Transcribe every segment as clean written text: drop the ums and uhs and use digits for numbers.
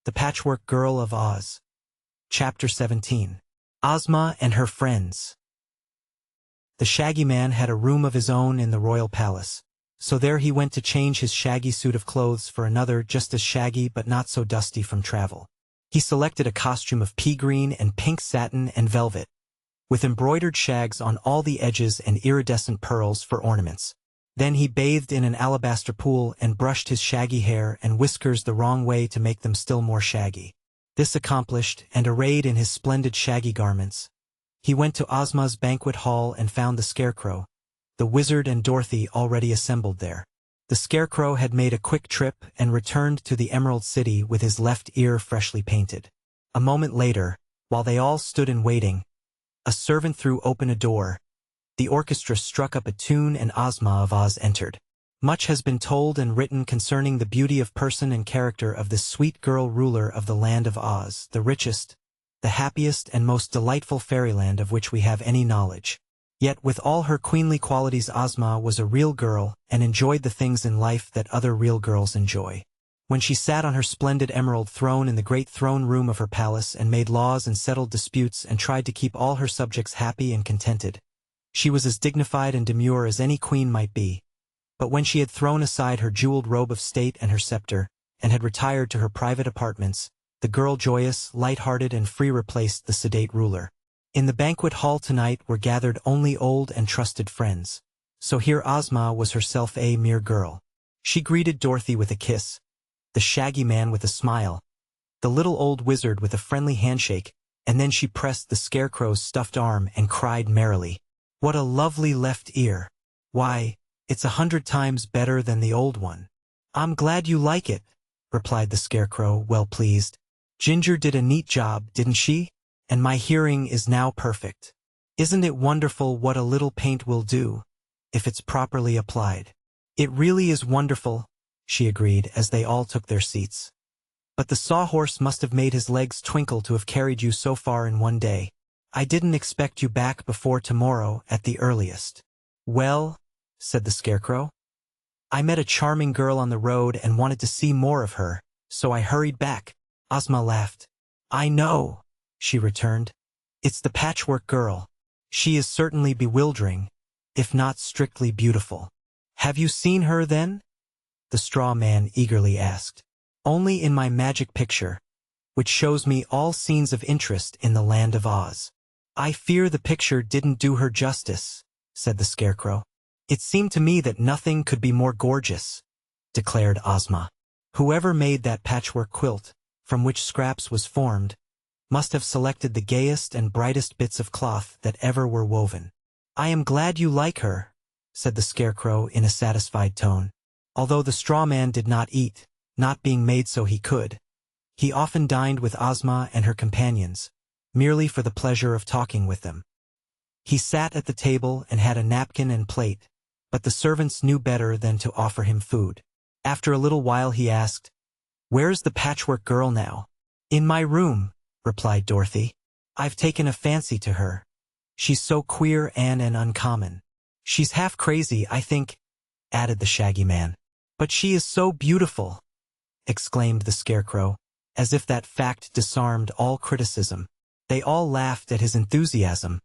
The Patchwork Girl of Oz. Chapter 17. Ozma and Her Friends. The Shaggy Man had a room of his own in the royal palace, so there he went to change his shaggy suit of clothes for another just as shaggy but not so dusty from travel. He selected a costume of pea green and pink satin and velvet, with embroidered shags on all the edges and iridescent pearls for ornaments. Then he bathed in an alabaster pool and brushed his shaggy hair and whiskers the wrong way to make them still more shaggy. This accomplished, and arrayed in his splendid shaggy garments, he went to Ozma's banquet hall and found the Scarecrow, the Wizard and Dorothy already assembled there. The Scarecrow had made a quick trip and returned to the Emerald City with his left ear freshly painted. A moment later, while they all stood in waiting, a servant threw open a door. The orchestra struck up a tune and Ozma of Oz entered. Much has been told and written concerning the beauty of person and character of this sweet girl ruler of the land of Oz, the richest, the happiest and most delightful fairyland of which we have any knowledge. Yet with all her queenly qualities Ozma was a real girl and enjoyed the things in life that other real girls enjoy. When she sat on her splendid emerald throne in the great throne room of her palace and made laws and settled disputes and tried to keep all her subjects happy and contented, she was as dignified and demure as any queen might be. But when she had thrown aside her jeweled robe of state and her scepter, and had retired to her private apartments, the girl joyous, light-hearted and free replaced the sedate ruler. In the banquet hall tonight were gathered only old and trusted friends. So here Ozma was herself a mere girl. She greeted Dorothy with a kiss, the Shaggy Man with a smile, the little old wizard with a friendly handshake, and then she pressed the Scarecrow's stuffed arm and cried merrily, "What a lovely left ear! Why, it's 100 times better than the old one." "I'm glad you like it," replied the Scarecrow, well pleased. "Ginger did a neat job, didn't she? And my hearing is now perfect. Isn't it wonderful what a little paint will do, if it's properly applied?" "It really is wonderful," she agreed as they all took their seats. "But the sawhorse must have made his legs twinkle to have carried you so far in one day. I didn't expect you back before tomorrow at the earliest." "Well," said the Scarecrow, "I met a charming girl on the road and wanted to see more of her, so I hurried back." Ozma laughed. "I know," she returned. "It's the Patchwork Girl. She is certainly bewildering, if not strictly beautiful." "Have you seen her, then?" the Straw Man eagerly asked. "Only in my magic picture, which shows me all scenes of interest in the land of Oz." "I fear the picture didn't do her justice," said the Scarecrow. "It seemed to me that nothing could be more gorgeous," declared Ozma. "Whoever made that patchwork quilt, from which scraps was formed, must have selected the gayest and brightest bits of cloth that ever were woven." "I am glad you like her," said the Scarecrow in a satisfied tone. Although the Straw Man did not eat, not being made so he could, he often dined with Ozma and her companions, merely for the pleasure of talking with them. He sat at the table and had a napkin and plate, but the servants knew better than to offer him food. After a little while he asked, "Where's the Patchwork Girl now?" "In my room," replied Dorothy. "I've taken a fancy to her. She's so queer and uncommon. She's half crazy, I think," added the Shaggy Man. "But she is so beautiful," exclaimed the Scarecrow, as if that fact disarmed all criticism. They all laughed at his enthusiasm,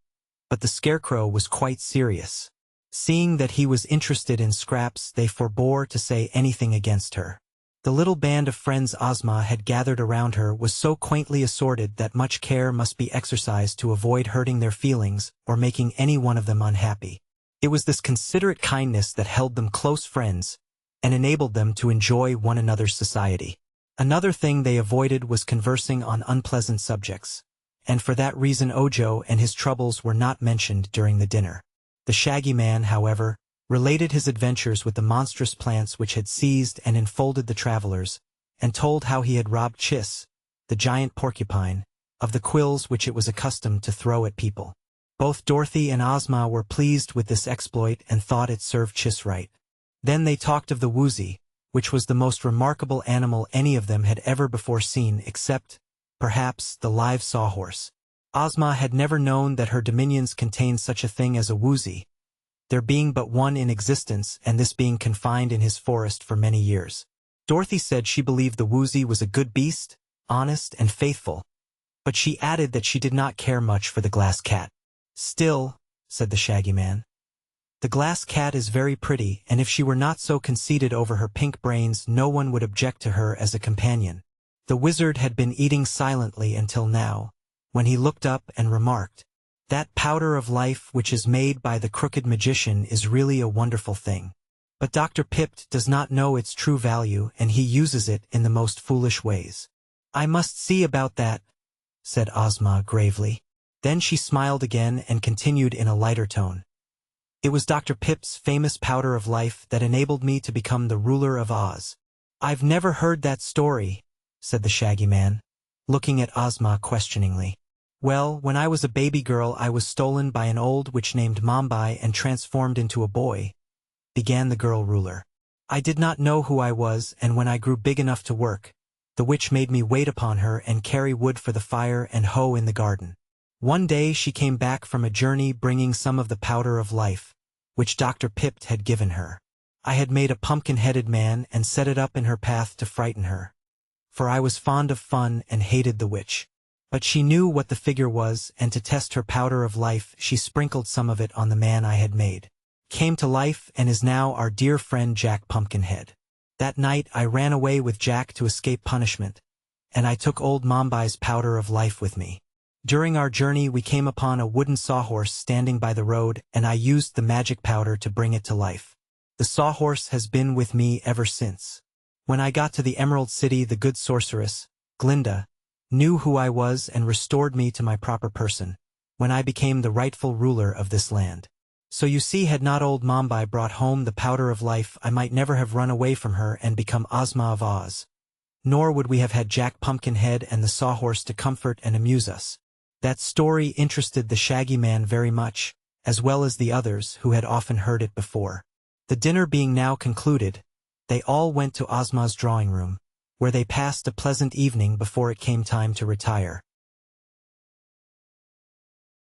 but the Scarecrow was quite serious. Seeing that he was interested in scraps, they forbore to say anything against her. The little band of friends Ozma had gathered around her was so quaintly assorted that much care must be exercised to avoid hurting their feelings or making any one of them unhappy. It was this considerate kindness that held them close friends and enabled them to enjoy one another's society. Another thing they avoided was conversing on unpleasant subjects, and for that reason Ojo and his troubles were not mentioned during the dinner. The Shaggy Man, however, related his adventures with the monstrous plants which had seized and enfolded the travelers, and told how he had robbed Chiss, the giant porcupine, of the quills which it was accustomed to throw at people. Both Dorothy and Ozma were pleased with this exploit and thought it served Chiss right. Then they talked of the Woozy, which was the most remarkable animal any of them had ever before seen except, perhaps, the live sawhorse. Ozma had never known that her dominions contained such a thing as a Woozy, there being but one in existence and this being confined in his forest for many years. Dorothy said she believed the Woozy was a good beast, honest and faithful. But she added that she did not care much for the glass cat. Still, said the Shaggy Man, the glass cat is very pretty, and if she were not so conceited over her pink brains, no one would object to her as a companion. The wizard had been eating silently until now, when he looked up and remarked, "That powder of life which is made by the crooked magician is really a wonderful thing. But Dr. Pipt does not know its true value, and he uses it in the most foolish ways." "I must see about that," said Ozma gravely. Then she smiled again and continued in a lighter tone. "It was Dr. Pipt's famous powder of life that enabled me to become the ruler of Oz." "I've never heard that story," said the Shaggy Man, looking at Ozma questioningly. "Well, when I was a baby girl I was stolen by an old witch named Mombi and transformed into a boy," began the girl ruler. "I did not know who I was, and when I grew big enough to work, the witch made me wait upon her and carry wood for the fire and hoe in the garden. One day she came back from a journey bringing some of the powder of life, which Dr. Pipt had given her. I had made a pumpkin-headed man and set it up in her path to frighten her, for I was fond of fun and hated the witch. But she knew what the figure was, and to test her powder of life she sprinkled some of it on the man I had made. Came to life and is now our dear friend Jack Pumpkinhead. That night I ran away with Jack to escape punishment, and I took old Mombi's powder of life with me. During our journey we came upon a wooden sawhorse standing by the road, and I used the magic powder to bring it to life. The sawhorse has been with me ever since. When I got to the Emerald City, the good sorceress, Glinda, knew who I was and restored me to my proper person, when I became the rightful ruler of this land. So you see, had not old Mombi brought home the powder of life, I might never have run away from her and become Ozma of Oz. Nor would we have had Jack Pumpkinhead and the sawhorse to comfort and amuse us." That story interested the Shaggy Man very much, as well as the others who had often heard it before. The dinner being now concluded, they all went to Ozma's drawing room, where they passed a pleasant evening before it came time to retire.